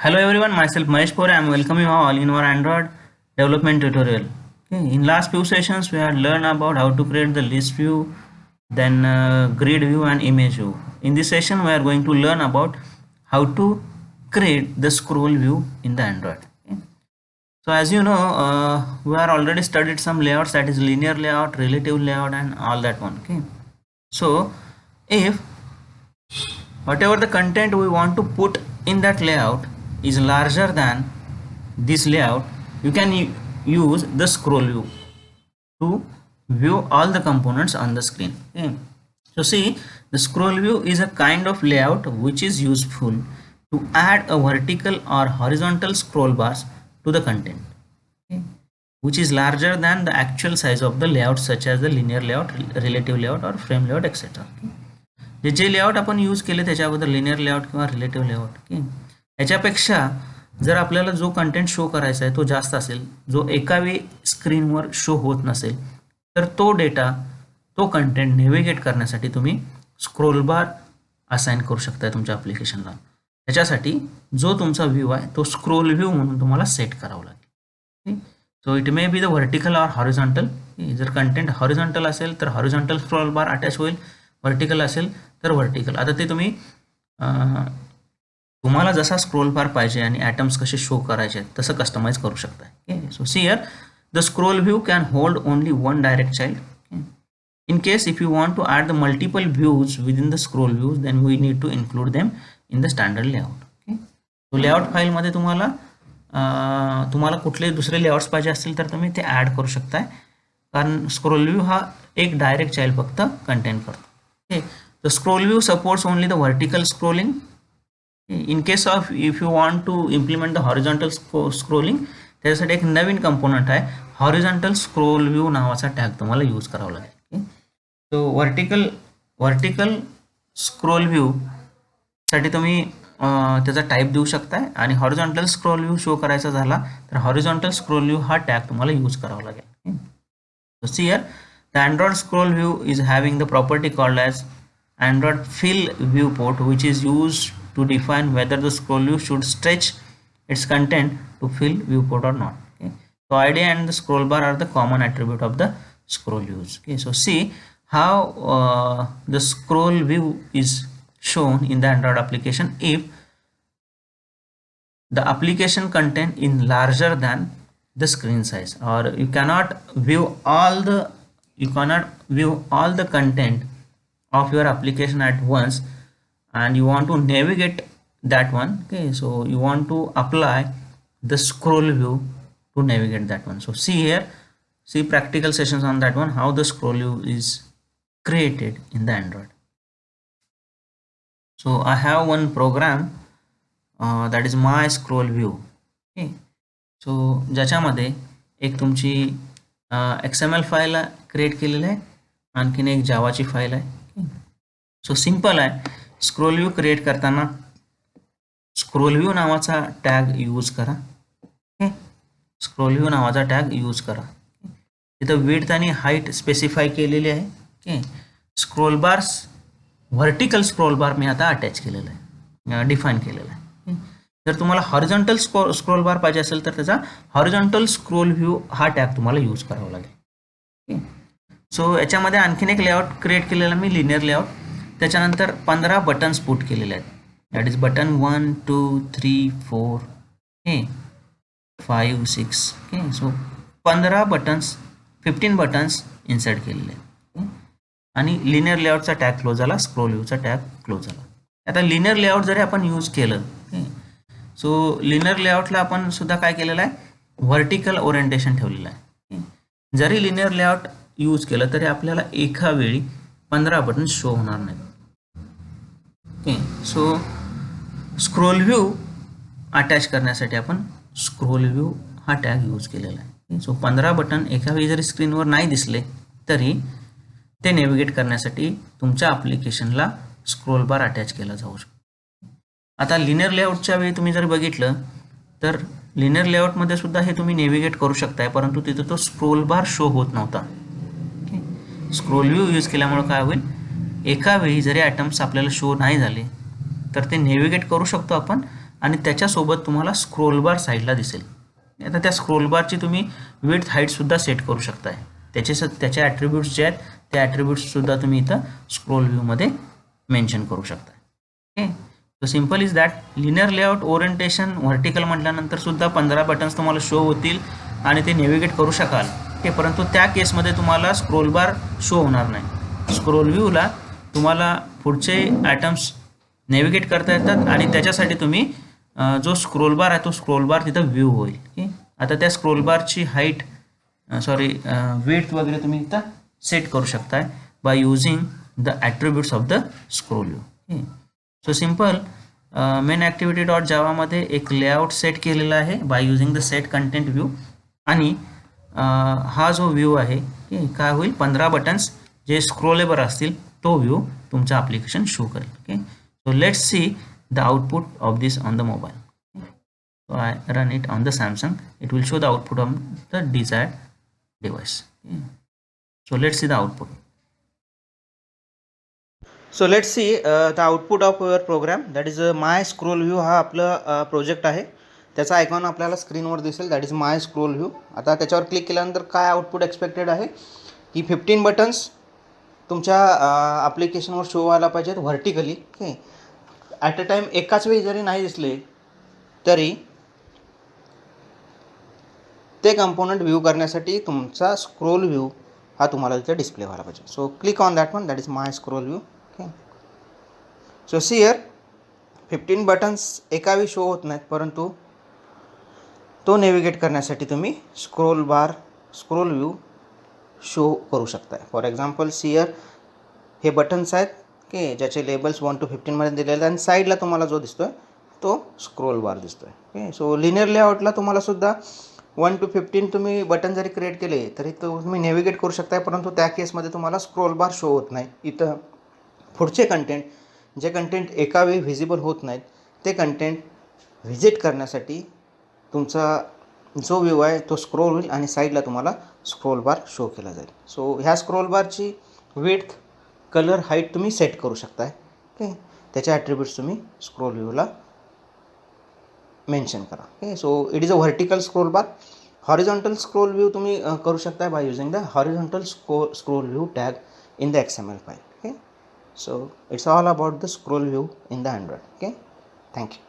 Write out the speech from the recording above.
Hello everyone, myself Mahesh Pore. I am welcoming you all in our Android development tutorial. Okay, in last few sessions we had learned about how to create the list view, then grid view and image view. In this session we are going to learn about how to create the scroll view in the Android. Okay. So as you know, we are already studied some layouts, that is linear layout, relative layout and all that one. Okay. So if whatever the content we want to put in that layout is larger than this layout, you can use the scroll view to view all the components on the screen. Okay. So see, the scroll view is a kind of layout which is useful to add a vertical or horizontal scroll bars to the content, okay, which is larger than the actual size of the layout, such as the linear layout, relative layout or frame layout, etc. Okay. जे layout आपण use केले त्याच्याबद्दल linear layout किंवा relative layout, okay, याच्यापेक्षा जर आपल्याला जो content show करायचा आहे तो जास्त असेल, जो एका वेळी स्क्रीनवर शो होत नसेल, तर तो डेटा, तो कंटेंट नेव्हिगेट करण्यासाठी तुम्ही स्क्रोल बार असाइन करू शकता तुमच्या ॲप्लिकेशनला. त्याच्यासाठी जो तुमचा व्ह्यू आहे तो स्क्रोल व्ह्यू म्हणून तुम्हाला सेट करावा लागेल. So it may be the vertical or horizontal. जर कंटेंट हॉरिझॉन्टल असेल तर हॉरिझॉन्टल स्क्रोल बार अटॅच होईल, व्हर्टिकल असेल तर व्हर्टिकल. आता ते तुम्ही तुम्हाला जसा स्क्रोल बार पाहिजे आणि ॲटम्स कसे शो करायचे तसं कस्टमाइज करू शकता. Okay. So see here the scroll view can hold only one direct child. In case if you want to add the multiple views within the scroll views, then we need to include them in the standard layout. Okay. So layout file मध्ये तुम्हाला कुठले दुसरे layouts पाहिजे असतील तर तुम्ही ते add करू शकताय, कारण स्क्रोल व्ह्यू हा एक डायरेक्ट चाइल्ड फक्त कंटेन करतो. Okay. The scroll view supports only the vertical scrolling. In case of if you want to implement the horizontal scrolling, त्यासाठी एक नवीन कंपोनंट आहे, हॉरिझॉन्टल स्क्रोल व्ह्यू नावाचा टॅग तुम्हाला यूज करावा लागेल. सो वर्टिकल स्क्रोल व्ह्यू साठी तुम्ही त्याचा टाईप देऊ शकताय, आणि हॉरिझॉन्टल स्क्रोल व्ह्यू शो करायचा झाला तर हॉरिझॉन्टल स्क्रोल व्ह्यू हा टॅग तुम्हाला यूज करावा लागेल. So see here the Android scroll view is having the property called as Android fill viewport, which is used to define whether the scroll view should stretch its content to fill viewport or not. Okay. So ID and the scroll bar are the common attribute of the scroll views. Okay. So see how the scroll view is shown in the Android application if the application content is larger than the screen size, or you cannot view all the content of your application at once and you want to navigate that one. Okay, so you want to apply the scroll view to navigate that one. So see here, see practical sessions on that one, how the scroll view is created in the Android. So I have one program that is my scroll view. Okay, so ज्याच्यामध्ये एक तुमची XML file create केलेली आहे, आणखीन एक जावाची file आहे. So simple आहे, स्क्रोल व्ह्यू क्रिएट करताना स्क्रोल व्ह्यू नावाचा टॅग यूज करा. ओके. स्क्रोल व्ह्यू नावाचा टॅग यूज करा. तिथं विड्थ आणि हाईट स्पेसिफाय केलेली आहे. Okay. Scroll bars, vertical scroll bar मी आता अटॅच केलेला आहे, डिफाईन केलेला आहे. जर तुम्हाला हॉरिझॉन्टल स्क्रोल बार पाहिजे असेल तर त्याचा हॉरिझॉन्टल स्क्रोल व्ह्यू हा टॅग तुम्हाला यूज करावा लागेल. ओके. सो याच्यामध्ये आणखीन एक लेआउट क्रिएट केलेला मी, लिनियर लेआउट. त्याच्यानंतर 15 बटन्स पुट केलेले आहेत, that is button 1 2 3 4 5 6. Okay. So 15 buttons insert केलेले आहेत, आणि लिनियर लेआउटचा टॅग क्लोज झाला, स्क्रोल व्ह्यूचा टॅग क्लोज झाला. आता लिनियर लेआउट जरी आपण यूज केलं, सो लिनियर लेआउटला आपण सुद्धा काय केलेलं आहे, व्हर्टिकल ओरिएंटेशन ठेवलेलं आहे. जरी लिनियर लेआउट यूज केलं तरी आपल्याला एका वेळी 15 बटन शो होणार नाहीत. Okay. So scroll view attach करण्यासाठी आपण स्क्रोल व्ह्यू हा टॅग यूज केलेला आहे. सो 15 बटन एका वेळी जरी स्क्रीनवर नाही दिसले तरी ते नेव्हिगेट करण्यासाठी तुमच्या ॲप्लिकेशनला स्क्रोल बार अटॅच केला जाऊ शकतो. आता लिनियर लेआउटच्या वेळी तुम्ही जर बघितलं तर लिनियर लेआउटमध्ये सुद्धा हे तुम्ही नेव्हिगेट करू शकताय, परंतु तिथं तो स्क्रोल बार शो होत नव्हता. स्क्रोल व्ह्यू यूज केल्यामुळे काय होईल, एका वेळी जरी ॲटम्स आपल्याला शो नाही झाले तर ते नेव्हिगेट करू शकतो आपण, आणि त्याच्यासोबत तुम्हाला स्क्रोल बार साईडला दिसेल. आता त्या स्क्रोल बारची तुम्ही विड्थ हाईटसुद्धा सेट करू शकताय. त्याचे ॲट्रिब्यूट्स जे आहेत त्या ॲट्रिब्यूट्ससुद्धा तुम्ही इथं स्क्रोल व्ह्यूमध्ये मेन्शन करू शकता. Okay, so simple is that. Linear layout orientation vertical म्हटल्यानंतर सुद्धा 15 बटन्स तुम्हाला शो होतील आणि ते नेव्हिगेट करू शकाल. ओके, परंतु त्या केसमध्ये तुम्हाला स्क्रोल बार शो होणार नाही. स्क्रोल व्ह्यूला तुम्हाला पुढचे ॲटम्स नेव्हिगेट करता येतात आणि त्याच्यासाठी तुम्ही जो स्क्रोल बार आहे तो स्क्रोल बार तिथं व्ह्यू होईल. ओके, आता त्या स्क्रोल बारची हाईट विड्थ वगैरे तुम्ही इथं सेट करू शकताय by using the attributes of the scroll view. Okay, so simple. Main activity dot जावामध्ये एक लेआउट सेट केलेला आहे by using the set content view. आणि हा जो व्ह्यू आहे काय होईल, 15 बटन्स जे स्क्रोलेबल असतील तो व्ह्यू तुमचं ॲप्लिकेशन शो करेल. Okay, so let's see the output of this on the mobile. So I run it on the Samsung. It will show the output of the desired device. Okay. So let's see the output. So let's see the output of your program. That is my scroll view. हा आपलं project आहे. त्याचा icon आपल्याला स्क्रीनवर दिसेल. That is my scroll view. आता त्याच्यावर click केल्यानंतर काय आउटपुट एक्सपेक्टेड आहे की 15 बटन्स तुमच्या ॲप्लिकेशनवर शो व्हायला पाहिजेत vertically. Okay, at a time एकाच वेळी जरी नाही दिसले तरी ते कंपोनंट व्ह्यू करण्यासाठी तुमचा स्क्रोल व्ह्यू हा तुम्हाला इथे डिस्प्ले व्हायला पाहिजे. So click on that one. That is my scroll view. Okay, so see here 15 buttons एका वेळी शो होत नाहीत, परंतु तो नेव्हिगेट करण्यासाठी तुम्ही स्क्रोल व्ह्यू शो करू शकताय. फॉर एक्झाम्पल सी हिअर हे बटन्स आहेत ओके, ज्याचे लेबल्स 1 to 15 मध्ये दिलेले आणि साईडला तुम्हाला जो दिसतो आहे तो स्क्रोल बार दिसतो आहे. ओके, सो लिनियर लेआउटला तुम्हाला सुद्धा 1 to 15 तुम्ही बटन जरी क्रिएट केले तरी तुम्ही नेव्हिगेट करू शकताय, परंतु त्या केसमध्ये तुम्हाला स्क्रोल बार शो होत नाही. इथं पुढचे कंटेंट जे कंटेंट एका वेळी व्हिजिबल होत नाहीत ते कंटेंट व्हिजिट करण्यासाठी तुमचा जो व्ह्यू आहे तो स्क्रोल होईल आणि साईडला तुम्हाला स्क्रोल बार शो केला जाईल. सो ह्या स्क्रोल बारची विड्थ, कलर, हाईट तुम्ही सेट करू शकताय. ओके, त्याचे ॲट्रिब्यूट्स तुम्ही स्क्रोल व्ह्यूला मेन्शन करा. Okay, so it is a vertical scroll bar. Horizontal scroll view तुम्ही करू शकताय by using the horizontal scroll view tag in the XML file. Okay, so it's all about the scroll view in the Android. Okay, thank you.